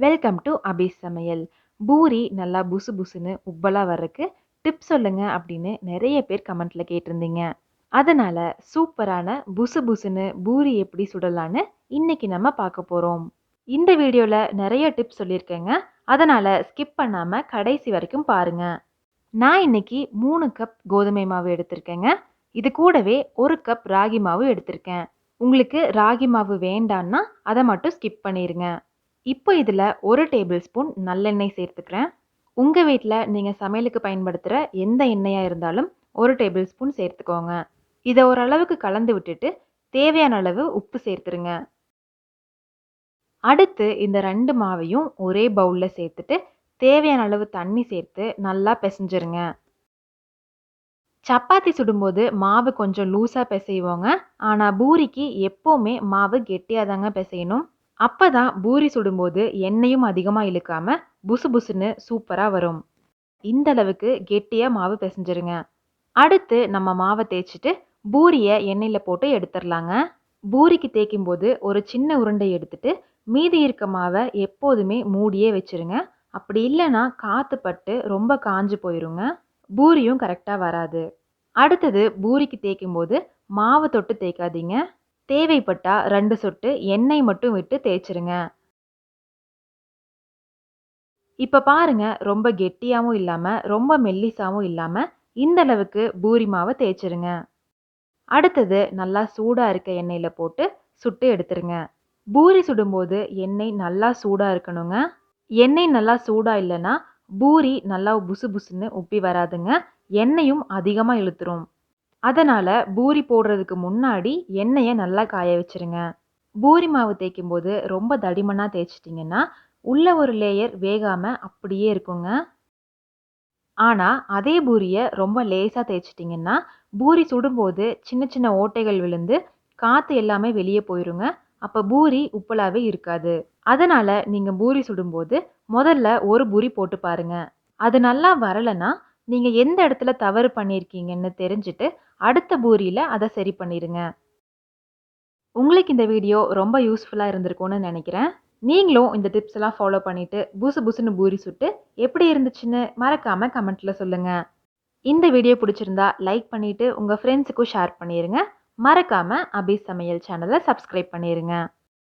Welcome to அபி சமையல். பூரி நல்லா புசு புசுன்னு உப்பலா வர்றதுக்கு டிப்ஸ் சொல்லுங்க அப்படின்னு நிறைய பேர் கமெண்ட்ல கேட்டிருந்தீங்க. அதனால சூப்பரான புசு புசுன்னு பூரி எப்படி சுடலான்னு இன்னைக்கு நம்ம பார்க்க போறோம். இந்த வீடியோல நிறைய டிப்ஸ் சொல்லியிருக்கேங்க. அதனால ஸ்கிப் பண்ணாம கடைசி வரைக்கும் பாருங்க. நான் இன்னைக்கு 3 கப் கோதுமை மாவு எடுத்திருக்கேங்க. இது கூடவே 1 கப் ராகி மாவு எடுத்திருக்கேன். உங்களுக்கு ராகி மாவு வேண்டான்னா அதை மட்டும் ஸ்கிப் பண்ணிருங்க. இப்போ இதில் 1 டேபிள் ஸ்பூன் நல்லெண்ணெய் சேர்த்துக்கிறேன். உங்கள் வீட்டில் நீங்கள் சமையலுக்கு பயன்படுத்துகிற எந்த எண்ணெயாக இருந்தாலும் 1 டேபிள் ஸ்பூன் சேர்த்துக்கோங்க. இதை ஓரளவுக்கு கலந்து விட்டுட்டு தேவையான அளவு உப்பு சேர்த்துருங்க. அடுத்து இந்த 2 மாவையும் ஒரே பவுலில் சேர்த்துட்டு தேவையான அளவு தண்ணி சேர்த்து நல்லா பிசைஞ்சிருங்க. சப்பாத்தி சுடும்போது மாவு கொஞ்சம் லூஸாக பிசைவோங்க. ஆனால் பூரிக்கு எப்போவுமே மாவு கெட்டியாக தாங்க பிசையணும். அப்பதான் பூரி சுடும்போது எண்ணெயும் அதிகமாக இழுக்காம புசு புசுன்னு சூப்பராக வரும். இந்த அளவுக்கு கெட்டியாக மாவு பிசைஞ்சிருங்க. அடுத்து நம்ம மாவை தேய்ச்சிட்டு பூரியை எண்ணெயில் போட்டு எடுத்துடலாங்க. பூரிக்கு தேய்க்கும் போது ஒரு சின்ன உருண்டை எடுத்துட்டு மீதி இருக்க மாவை எப்போதுமே மூடியே வச்சிருங்க. அப்படி இல்லைன்னா காற்று பட்டு ரொம்ப காஞ்சு போயிருங்க. பூரியும் கரெக்டாக வராது. அடுத்தது பூரிக்கு தேய்க்கும் போது மாவு தொட்டு தேய்க்காதீங்க. தேவைப்பட்டா 2 சொட்டு எண்ணெய் மட்டும் விட்டு தேய்ச்சிருங்க. இப்ப பாருங்க, ரொம்ப கெட்டியாவும் இல்லாம ரொம்ப மெல்லிசாவும் இல்லாம இந்த அளவுக்கு பூரி மாவை தேய்ச்சிருங்க. அடுத்தது நல்லா சூடா இருக்க எண்ணெயில போட்டு சுட்டு எடுத்துருங்க. பூரி சுடும்போது எண்ணெய் நல்லா சூடா இருக்கணுங்க. எண்ணெய் நல்லா சூடா இல்லைன்னா பூரி நல்லா புசு புசுன்னு உப்பி வராதுங்க. எண்ணெயும் அதிகமா இழுத்துரும். அதனால பூரி போடுறதுக்கு முன்னாடி எண்ணெயை நல்லா காய வச்சிருங்க. பூரி மாவு தேய்க்கும் போது ரொம்ப தடிமனா தேய்ச்சிட்டிங்கன்னா உள்ள ஒரு லேயர் வேகாம அப்படியே இருக்குங்க. ஆனா அதே பூரியை ரொம்ப லேசா தேய்ச்சிட்டிங்கன்னா பூரி சுடும்போது சின்ன சின்ன ஓட்டைகள் விழுந்து காத்து எல்லாமே வெளியே போயிருங்க. அப்ப பூரி உப்பலாவே இருக்காது. அதனால நீங்க பூரி சுடும்போது முதல்ல ஒரு பூரி போட்டு பாருங்க. அது நல்லா வரலனா நீங்க எந்த இடத்துல தவறு பண்ணியிருக்கீங்கன்னு தெரிஞ்சுட்டு அடுத்த பூரியில அதை சரி பண்ணிருங்க. உங்களுக்கு இந்த வீடியோ ரொம்ப யூஸ்ஃபுல்லாக இருந்திருக்கும்னு நினைக்கிறேன். நீங்களும் இந்த டிப்ஸ் எல்லாம் ஃபாலோ பண்ணிட்டு புசு புசுன்னு பூரி சுட்டு எப்படி இருந்துச்சுன்னு மறக்காம கமெண்ட்ல சொல்லுங்க. இந்த வீடியோ பிடிச்சிருந்தா லைக் பண்ணிட்டு உங்க ஃப்ரெண்ட்ஸுக்கும் ஷேர் பண்ணிருங்க. மறக்காம அபி சமையல் சேனலை சப்ஸ்கிரைப் பண்ணிருங்க.